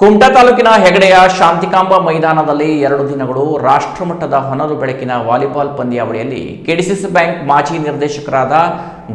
ಕುಮಟಾ ತಾಲೂಕಿನ ಹೆಗಡೆಯ ಶಾಂತಿಕಾಂಬ ಮೈದಾನದಲ್ಲಿ 2 ದಿನಗಳು ರಾಷ್ಟ್ರಮಟ್ಟದ ಹೊನಲು ಬೆಳಕಿನ ವಾಲಿಬಾಲ್ ಪಂದ್ಯಾವಳಿಯಲ್ಲಿ ಕೆಡಿಸಿಸಿ ಬ್ಯಾಂಕ್ ಮಾಜಿ ನಿರ್ದೇಶಕರಾದ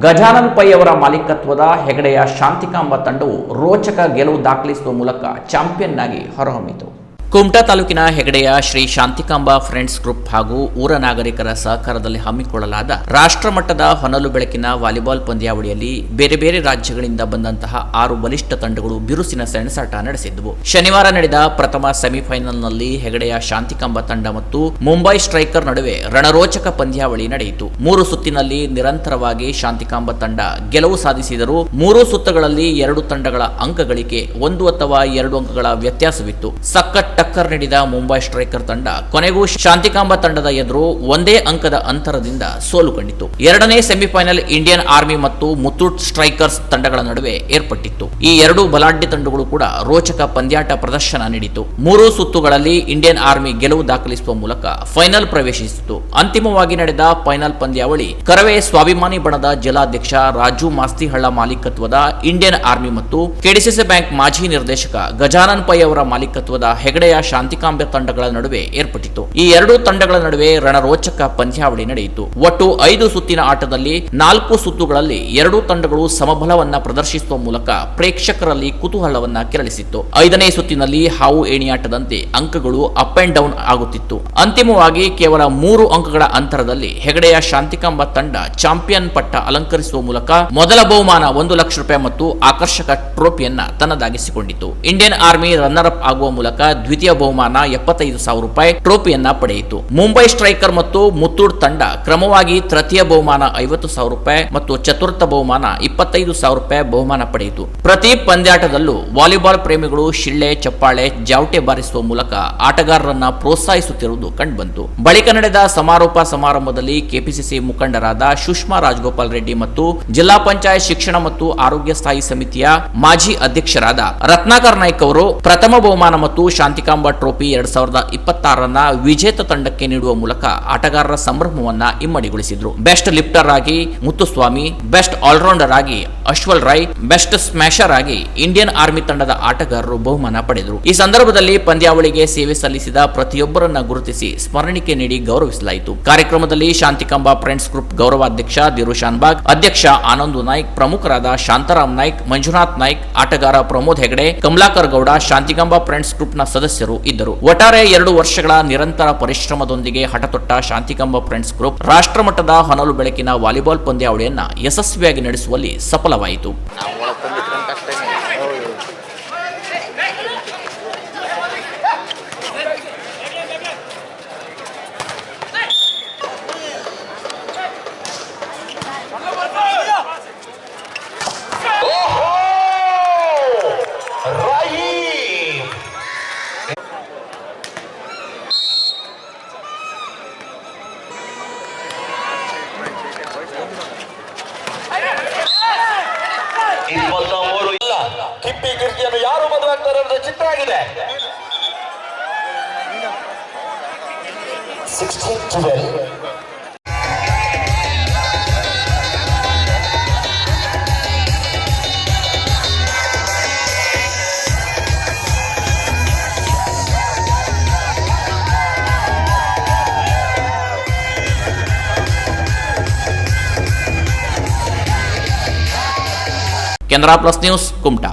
ಗಜಾನನ್ ಪೈ ಅವರ ಮಾಲೀಕತ್ವದ ಹೆಗಡೆಯ ಶಾಂತಿಕಾಂಬ ತಂಡವು ರೋಚಕ ಗೆಲುವು ದಾಖಲಿಸುವ ಮೂಲಕ ಚಾಂಪಿಯನ್ ಆಗಿ ಹೊರಹೊಮ್ಮಿತು. ಕುಮಟಾ ತಾಲೂಕಿನ ಹೆಗಡೆಯ ಶ್ರೀ ಶಾಂತಿಕಾಂಬ ಫ್ರೆಂಡ್ಸ್ ಗ್ರೂಪ್ ಹಾಗೂ ಊರ ನಾಗರಿಕರ ಸಹಕಾರದಲ್ಲಿ ಹಮ್ಮಿಕೊಳ್ಳಲಾದ ರಾಷ್ಟ್ರಮಟ್ಟದ ಹೊನಲು ಬೆಳಕಿನ ವಾಲಿಬಾಲ್ ಪಂದ್ಯಾವಳಿಯಲ್ಲಿ ಬೇರೆ ಬೇರೆ ರಾಜ್ಯಗಳಿಂದ ಬಂದಂತಹ 6 ಬಲಿಷ್ಠ ತಂಡಗಳು ಬಿರುಸಿನ ಸೆಣಸಾಟ ನಡೆಸಿದ್ದವು. ಶನಿವಾರ ನಡೆದ ಪ್ರಥಮ ಸೆಮಿಫೈನಲ್ನಲ್ಲಿ ಹೆಗಡೆಯ ಶಾಂತಿಕಾಂಬ ತಂಡ ಮತ್ತು ಮುಂಬೈ ಸ್ಟ್ರೈಕರ್ ನಡುವೆ ರಣರೋಚಕ ಪಂದ್ಯಾವಳಿ ನಡೆಯಿತು. 3 ಸುತ್ತಿನಲ್ಲಿ ನಿರಂತರವಾಗಿ ಶಾಂತಿಕಾಂಬ ತಂಡ ಗೆಲುವು ಸಾಧಿಸಿದರೂ 3 ಸುತ್ತುಗಳಲ್ಲಿ 2 ತಂಡಗಳ ಅಂಕ ಗಳಿಕೆ 1 ಅಥವಾ 2 ಅಂಕಗಳ ವ್ಯತ್ಯಾಸವಿತ್ತು. ಸಖತ್ ಟಕ್ಕರ್ ನೀಡಿದ ಮುಂಬೈ ಸ್ಟ್ರೈಕರ್ ತಂಡ ಕೊನೆಗೂ ಶಾಂತಿಕಾಂಬ ತಂಡದ ಎದುರು 1 ಅಂಕದ ಅಂತರದಿಂದ ಸೋಲು ಕಂಡಿತು. 2ನೇ ಸೆಮಿಫೈನಲ್ ಇಂಡಿಯನ್ ಆರ್ಮಿ ಮತ್ತು ಮುತ್ತೂಟ್ ಸ್ಟ್ರೈಕರ್ಸ್ ತಂಡಗಳ ನಡುವೆ ಏರ್ಪಟ್ಟಿತ್ತು. ಈ 2 ಬಲಾಢ್ಯ ತಂಡಗಳು ಕೂಡ ರೋಚಕ ಪಂದ್ಯಾಟ ಪ್ರದರ್ಶನ ನೀಡಿತು. 3 ಸುತ್ತುಗಳಲ್ಲಿ ಇಂಡಿಯನ್ ಆರ್ಮಿ ಗೆಲುವು ದಾಖಲಿಸುವ ಮೂಲಕ ಫೈನಲ್ ಪ್ರವೇಶಿಸಿತು. ಅಂತಿಮವಾಗಿ ನಡೆದ ಫೈನಲ್ ಪಂದ್ಯಾವಳಿ ಕರವೇ ಸ್ವಾಭಿಮಾನಿ ಬಣದ ಜಿಲ್ಲಾಧ್ಯಕ್ಷ ರಾಜು ಮಾಸ್ತಿಹಳ್ಳ ಮಾಲೀಕತ್ವದ ಇಂಡಿಯನ್ ಆರ್ಮಿ ಮತ್ತು ಕೆಡಿಸಿಸಿ ಬ್ಯಾಂಕ್ ಮಾಜಿ ನಿರ್ದೇಶಕ ಗಜಾನನ್ ಪೈ ಅವರ ಮಾಲೀಕತ್ವದ ಹೆಗಡೆಯ ಶಾಂತಿಕಾಂಬೆ ತಂಡಗಳ ನಡುವೆ ಏರ್ಪಟ್ಟಿತು. ಈ 2 ತಂಡಗಳ ನಡುವೆ ರಣರೋಚಕ ಪಂದ್ಯಾವಳಿ ನಡೆಯಿತು. ಒಟ್ಟು 5 ಸುತ್ತಿನ ಆಟದಲ್ಲಿ 4 ಸುತ್ತುಗಳಲ್ಲಿ 2 ತಂಡಗಳು ಸಮಬಲವನ್ನ ಪ್ರದರ್ಶಿಸುವ ಮೂಲಕ ಪ್ರೇಕ್ಷಕರಲ್ಲಿ ಕುತೂಹಲವನ್ನ ಕೆರಳಿಸಿತ್ತು. 5ನೇ ಸುತ್ತಿನಲ್ಲಿ ಹಾವು ಏಣಿಯಾಟದಂತೆ ಅಂಕಗಳು ಅಪ್ ಅಂಡ್ ಡೌನ್ ಆಗುತ್ತಿತ್ತು. ಅಂತಿಮವಾಗಿ ಕೇವಲ 3 ಅಂಕಗಳ ಅಂತರದಲ್ಲಿ ಹೆಗಡೆಯ ಶಾಂತಿಕಾಂಬ ತಂಡ ಚಾಂಪಿಯನ್ ಪಟ್ಟ ಅಲಂಕರಿಸುವ ಮೂಲಕ ಮೊದಲ ಬಹುಮಾನ 1 ಲಕ್ಷ ರೂಪಾಯಿ ಮತ್ತು ಆಕರ್ಷಕ ಟ್ರೋಫಿಯನ್ನ ತನ್ನದಾಗಿಸಿಕೊಂಡಿತು. ಇಂಡಿಯನ್ ಆರ್ಮಿ ರನ್ನರ್ ಅಪ್ ಆಗುವ ಮೂಲಕ ದ್ವಿತೀಯ ಬಹುಮಾನ 75,000 ರೂಪಾಯಿ ಟ್ರೋಫಿಯನ್ನ ಪಡೆಯಿತು. ಮುಂಬೈ ಸ್ಟ್ರೈಕರ್ ಮತ್ತು ಮುತ್ತೂಡ್ ತಂಡ ಕ್ರಮವಾಗಿ ತೃತೀಯ ಬಹುಮಾನ 50,000 ರೂಪಾಯಿ ಮತ್ತು ಚತುರ್ಥ ಬಹುಮಾನ 25,000 ರೂಪಾಯಿ ಬಹುಮಾನ ಪಡೆಯಿತು. ಪ್ರತಿ ಪಂದ್ಯಾಟದಲ್ಲೂ ವಾಲಿಬಾಲ್ ಪ್ರೇಮಿಗಳು ಶಿಳ್ಳೆ ಚಪ್ಪಾಳೆ ಜಾವಟೆ ಬಾರಿಸುವ ಮೂಲಕ ಆಟಗಾರರನ್ನ ಪ್ರೋತ್ಸಾಹಿಸುತ್ತಿರುವುದು ಕಂಡುಬಂತು. ಬಳಿಕ ನಡೆದ ಸಮಾರೋಪ ಸಮಾರಂಭದಲ್ಲಿ ಕೆಪಿಸಿಸಿ ಮುಖಂಡರಾದ ಸುಷ್ಮಾ ರಾಜಗೋಪಾಲ್ ರೆಡ್ಡಿ ಮತ್ತು ಜಿಲ್ಲಾ ಪಂಚಾಯತ್ ಶಿಕ್ಷಣ ಮತ್ತು ಆರೋಗ್ಯ ಸ್ಥಾಯಿ ಸಮಿತಿಯ ಮಾಜಿ ಅಧ್ಯಕ್ಷರಾದ ರತ್ನಾಕರ್ ನಾಯ್ಕ್ ಅವರು ಪ್ರಥಮ ಬಹುಮಾನ ಮತ್ತು ಶಾಂತಿಕಾಂಬ ಟ್ರೋಫಿ 2026 ವಿಜೇತ ತಂಡಕ್ಕೆ ನೀಡುವ ಮೂಲಕ ಆಟಗಾರರ ಸಂಭ್ರಮವನ್ನ ಇಮ್ಮಡಿಗೊಳಿಸಿದ್ರು. ಬೆಸ್ಟ್ ಲಿಫ್ಟರ್ ಆಗಿ ಮುತ್ತುಸ್ವಾಮಿ, ಬೆಸ್ಟ್ ಆಲ್ರೌಂಡರ್ ಆಗಿ ಅಶ್ವಲ್ ರಾಯ್, ಬೆಸ್ಟ್ ಸ್ಮ್ಯಾಶರ್ ಆಗಿ ಇಂಡಿಯನ್ ಆರ್ಮಿ ತಂಡದ ಆಟಗಾರರು ಬಹುಮಾನ ಪಡೆದರು. ಈ ಸಂದರ್ಭದಲ್ಲಿ ಪಂದ್ಯಾವಳಿಗೆ ಸೇವೆ ಸಲ್ಲಿಸಿದ ಪ್ರತಿಯೊಬ್ಬರನ್ನ ಗುರುತಿಸಿ ಸ್ಮರಣಿಕೆ ನೀಡಿ ಗೌರವಿಸಲಾಯಿತು. ಕಾರ್ಯಕ್ರಮದಲ್ಲಿ ಶಾಂತಿಕಾಂಬ ಫ್ರೆಂಡ್ಸ್ ಗ್ರೂಪ್ ಗೌರವಾಧ್ಯಕ್ಷ ದಿರು ಶಾನ್ಬಾಗ್, ಅಧ್ಯಕ್ಷ ಆನಂದ್ ನಾಯ್ಕ್, ಪ್ರಮುಖರಾದ ಶಾಂತಾರಾಮ್ ನಾಯ್ಕ್, ಮಂಜುನಾಥ್ ನಾಯ್ಕ್, ಆಟಗಾರ ಪ್ರಮೋದ್ ಹೆಗಡೆ, ಕಮಲಾಕರ್ ಗೌಡ, ಶಾಂತಿಕಾಂಬ ಫ್ರೆಂಡ್ಸ್ ಗ್ರೂಪ್ ನ ಸದಸ್ಯರು ಇದ್ದರು. ಒಟ್ಟಾರೆ 2 ವರ್ಷಗಳ ನಿರಂತರ ಪರಿಶ್ರಮದೊಂದಿಗೆ ಹಠತೊಟ್ಟ ಶಾಂತಿಕಾಂಬ ಫ್ರೆಂಡ್ಸ್ ಗ್ರೂಪ್ ರಾಷ್ಟ್ರಮಟ್ಟದ ಹೊನಲು ಬೆಳಕಿನ ವಾಲಿಬಾಲ್ ಪಂದ್ಯಾವಳಿಯನ್ನ ಯಶಸ್ವಿಯಾಗಿ ನಡೆಸುವಲ್ಲಿ ಸಫಲವಾಯಿತು. ಕಿಪ್ಪಿ ಕಿರ್ಕಿಯನ್ನು ಯಾರು ಮದುವೆ ಆಗ್ತಾರೆ ಅನ್ನೋದು ಚಿತ್ರ ಆಗಿದೆ. 16-12 ಕೆನರಾ ಪ್ಲಸ್ ನ್ಯೂಸ್ ಕುಮಟಾ.